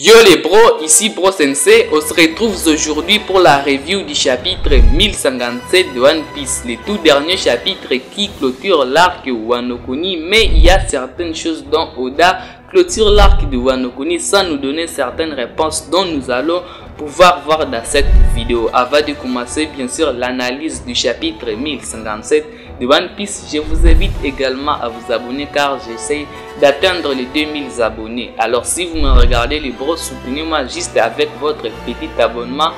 Yo les bros, ici Bro Sensei, on se retrouve aujourd'hui pour la review du chapitre 1057 de One Piece, le tout dernier chapitre qui clôture l'arc Wano Kuni, mais il y a certaines choses dont Oda clôture l'arc de Wano Kuni sans nous donner certaines réponses dont nous allons pouvoir voir dans cette vidéo. Avant de commencer bien sûr l'analyse du chapitre 1057 de One Piece, je vous invite également à vous abonner car j'essaie d'atteindre les 2000 abonnés. Alors si vous me regardez les bros, soutenez-moi juste avec votre petit abonnement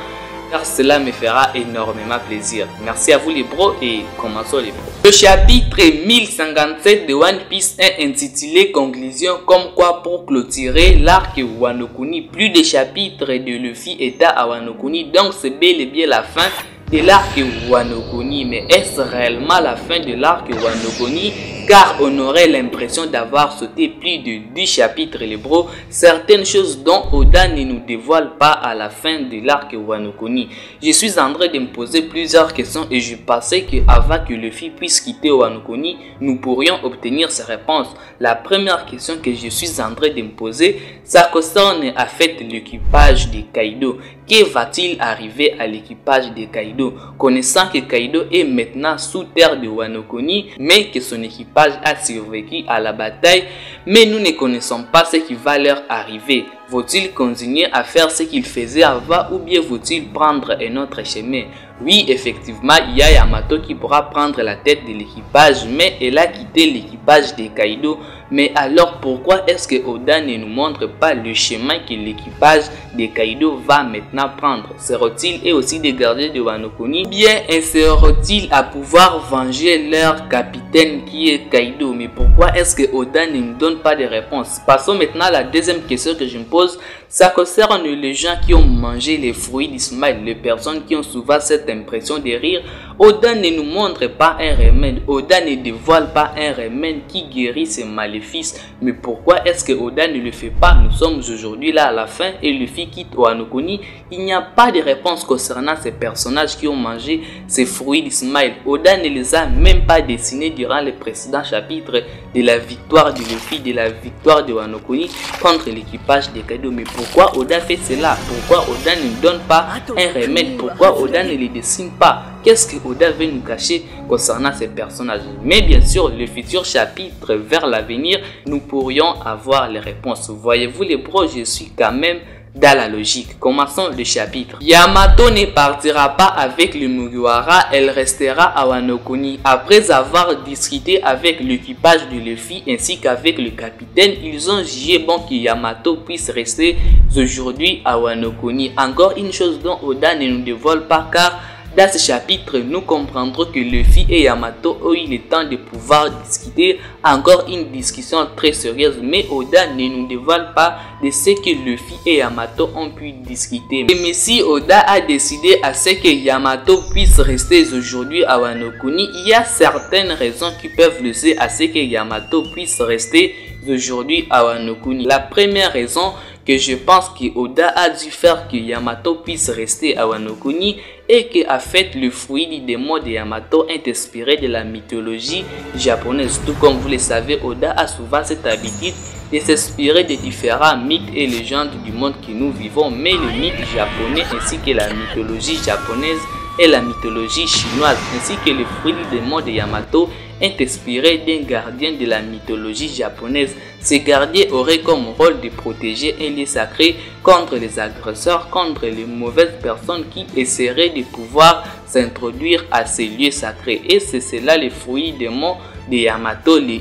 car cela me fera énormément plaisir. Merci à vous les bros et commençons les bros. Le chapitre 1057 de One Piece est intitulé Conclusion, comme quoi pour clôturer l'arc Wano Kuni, plus de chapitres de Luffy état à Wano Kuni, donc c'est bel et bien la fin de l'arc Wano Kuni. Mais est-ce réellement la fin de l'arc Wano Kuni? Car on aurait l'impression d'avoir sauté plus de 10 chapitres les bros, certaines choses dont Oda ne nous dévoile pas à la fin de l'arc Wano Kuni. Je suis en train de me poser plusieurs questions et je pensais qu'avant que Luffy puisse quitter Wano Kuni, nous pourrions obtenir ces réponses. La première question que je suis en train de me poser, ça concerne en fait l'équipage de Kaido. Que va-t-il arriver à l'équipage de Kaido? Connaissant que Kaido est maintenant sous terre de Wano Kuni, mais que son équipage a survécu à la bataille, mais nous ne connaissons pas ce qui va leur arriver. Vaut-il continuer à faire ce qu'il faisait avant ou bien vaut-il prendre un autre chemin? Oui, effectivement, il y a Yamato qui pourra prendre la tête de l'équipage, mais elle a quitté l'équipage de Kaido. Mais alors pourquoi est-ce que Oda ne nous montre pas le chemin que l'équipage de Kaido va maintenant prendre? Sera-t-il et aussi des gardiens de Wano Kuni? Bien, sera-t-il à pouvoir venger leur capitaine qui est Kaido? Mais pourquoi est-ce que Oda ne nous donne pas de réponse? Passons maintenant à la deuxième question que je me pose. Ça concerne les gens qui ont mangé les fruits d'Ismaël, les personnes qui ont souvent cette impression de rire. Oda ne nous montre pas un remède, Oda ne dévoile pas un remède qui guérit ces maléfices. Mais pourquoi est-ce que Oda ne le fait pas? Nous sommes aujourd'hui là à la fin et Luffy quitte Wano Kuni. Il n'y a pas de réponse concernant ces personnages qui ont mangé ces fruits d'Ismaël. Oda ne les a même pas dessinés durant les précédents chapitres de la victoire de Luffy, de la victoire de Wano Kuni contre l'équipage de Kaido. Mais pourquoi Oda fait cela? Pourquoi Oda ne donne pas un remède? Pourquoi Oda ne les dessine pas? Qu'est-ce que Oda veut nous cacher concernant ces personnages? Mais bien sûr, le futur chapitre vers l'avenir, nous pourrions avoir les réponses. Voyez-vous les pros, je suis quand même dans la logique. Commençons le chapitre. Yamato ne partira pas avec le Mugiwara, elle restera à Wano Kuni. Après avoir discuté avec l'équipage de Luffy ainsi qu'avec le capitaine, ils ont jugé bon que Yamato puisse rester aujourd'hui à Wano Kuni. Encore une chose dont Oda ne nous dévoile pas car dans ce chapitre, nous comprendrons que Luffy et Yamato ont eu le temps de pouvoir discuter encore une discussion très sérieuse, mais Oda ne nous dévoile pas de ce que Luffy et Yamato ont pu discuter. Mais si Oda a décidé à ce que Yamato puisse rester aujourd'hui à Wano Kuni, il y a certaines raisons qui peuvent laisser à ce que Yamato puisse rester aujourd'hui à Wano Kuni. La première raison que je pense que Oda a dû faire que Yamato puisse rester à Wano Kuni et que en fait le fruit du démon de Yamato est inspiré de la mythologie japonaise. Tout comme vous le savez, Oda a souvent cette habitude de s'inspirer de différents mythes et légendes du monde que nous vivons, mais le mythe japonais ainsi que la mythologie japonaise et la mythologie chinoise ainsi que le fruit du démon de Yamato est inspiré d'un gardien de la mythologie japonaise. Ce gardien aurait comme rôle de protéger un lieu sacré contre les agresseurs, contre les mauvaises personnes qui essaieraient de pouvoir s'introduire à ces lieux sacrés. Et c'est cela le fruit démon de Yamato, les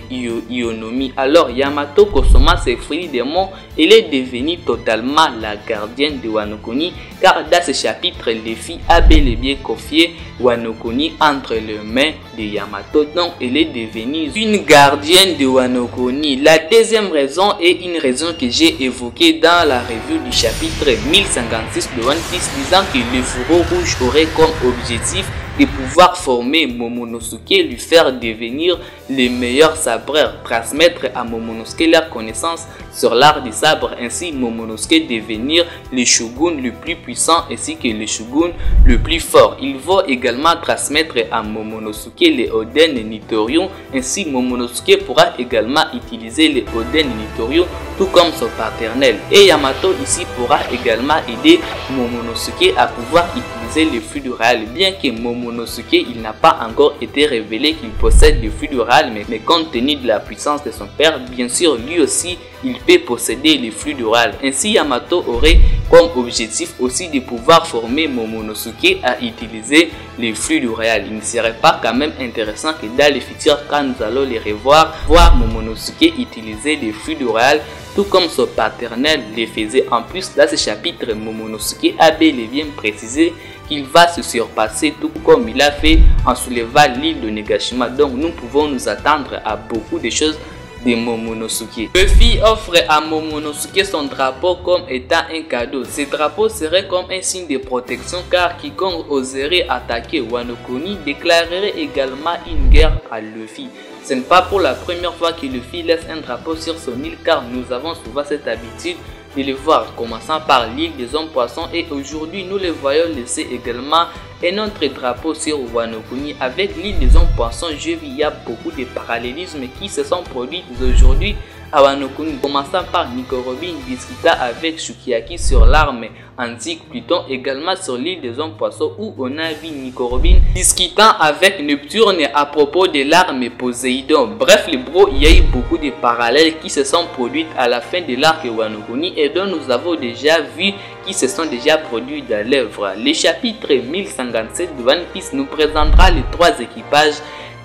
Ionomi. Alors Yamato, consommant ces fruits démons, il est devenu totalement la gardienne de Wano Kuni, car dans ce chapitre, Luffy a bel et bien confié Wano Kuni entre les mains de Yamato. Donc elle est devenue une gardienne de Wano Kuni. La deuxième raison est une raison que j'ai évoquée dans la revue du chapitre 1056 de One Piece, disant que le fourreau rouge aurait comme objectif de pouvoir former Momonosuke, lui faire devenir le meilleur sabreur, transmettre à Momonosuke leur connaissance sur l'art du sabre, ainsi Momonosuke devenir le shogun le plus puissant ainsi que le shogun le plus fort. Il va également transmettre à Momonosuke les Oden Nitoryu, ainsi Momonosuke pourra également utiliser les Oden Nitoryu tout comme son paternel. Et Yamato ici pourra également aider Momonosuke à pouvoir utiliser le fluide royal, bien que Momonosuke il n'a pas encore été révélé qu'il possède le fluide royal, mais compte tenu de la puissance de son père, bien sûr lui aussi il peut posséder le fluide royal. Ainsi Yamato aurait comme objectif aussi de pouvoir former Momonosuke à utiliser le fluide royal. Il ne serait pas quand même intéressant que dans le futur, quand nous allons les revoir, voir Momonosuke utiliser le fluide royal tout comme son paternel le faisait. En plus, dans ce chapitre, Momonosuke a bel et bien précisé qu'il va se surpasser tout comme il a fait en soulevant l'île de Negashima. Donc nous pouvons nous attendre à beaucoup de choses de Momonosuke. Luffy offre à Momonosuke son drapeau comme étant un cadeau. Ce drapeau serait comme un signe de protection car quiconque oserait attaquer Wano Kuni déclarerait également une guerre à Luffy. Ce n'est pas pour la première fois que Luffy laisse un drapeau sur son île car nous avons souvent cette habitude de le voir, commençant par l'île des hommes poissons, et aujourd'hui nous les voyons laisser également un autre drapeau sur Wano Kuni. Avec l'île des hommes poissons, je vis il y a beaucoup de parallélismes qui se sont produits aujourd'hui à Wano Kuni, commençant par Nico Robin discutant avec Sukiyaki sur l'arme antique Pluton, également sur l'île des hommes poissons où on a vu Nico Robin discutant avec Neptune à propos de l'arme Poséidon. Bref les bros, il y a eu beaucoup de parallèles qui se sont produits à la fin de l'arc Wano Kuni et dont nous avons déjà vu qui se sont déjà produits dans l'œuvre. Le chapitre 1057 de One Piece nous présentera les trois équipages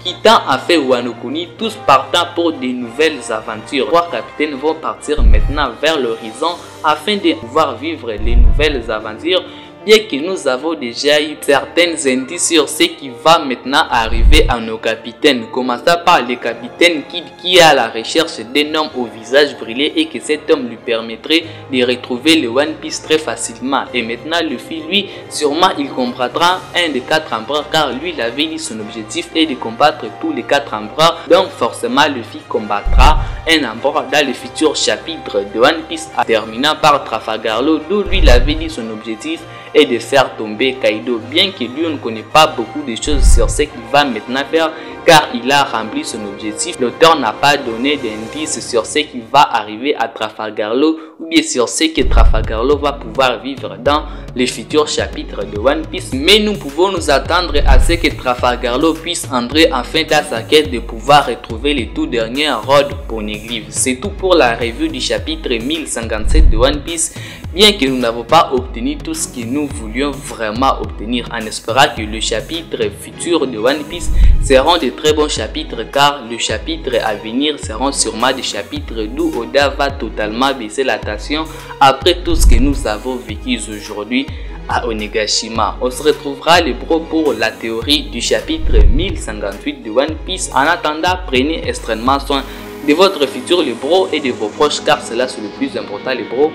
quittant en fait Wano Kuni, tous partant pour de nouvelles aventures. Trois capitaines vont partir maintenant vers l'horizon afin de pouvoir vivre les nouvelles aventures, bien que nous avons déjà eu certains indices sur ce qui va maintenant arriver à nos capitaines, commençant par le capitaine Kid qui est à la recherche d'un homme au visage brûlé et que cet homme lui permettrait de retrouver le One Piece très facilement. Et maintenant Luffy, lui, sûrement il combattra un des quatre empereurs car lui il avait dit son objectif est de combattre tous les quatre empereurs, donc forcément Luffy combattra un empereur dans le futur chapitre de One Piece, terminant par Trafalgar Law, d'où lui il avait dit son objectif et de faire tomber Kaido, bien que lui on ne connaît pas beaucoup de choses sur ce qu'il va maintenant faire car il a rempli son objectif. L'auteur n'a pas donné d'indice sur ce qui va arriver à Trafalgar Law ou bien sur ce que Trafalgar Law va pouvoir vivre dans les futurs chapitres de One Piece, mais nous pouvons nous attendre à ce que Trafalgar Law puisse entrer enfin dans sa quête de pouvoir retrouver les tout derniers Road Poneglyph. C'est tout pour la revue du chapitre 1057 de One Piece, bien que nous n'avons pas obtenu tout ce que nous voulions vraiment obtenir, en espérant que le chapitre futur de One Piece seront de très bons chapitres car le chapitre à venir seront sûrement des chapitres d'où Oda va totalement baisser la tension après tout ce que nous avons vécu aujourd'hui à Onigashima. On se retrouvera les bros pour la théorie du chapitre 1058 de One Piece. En attendant, prenez extrêmement soin de votre futur les bros et de vos proches car cela c'est le plus important les bros.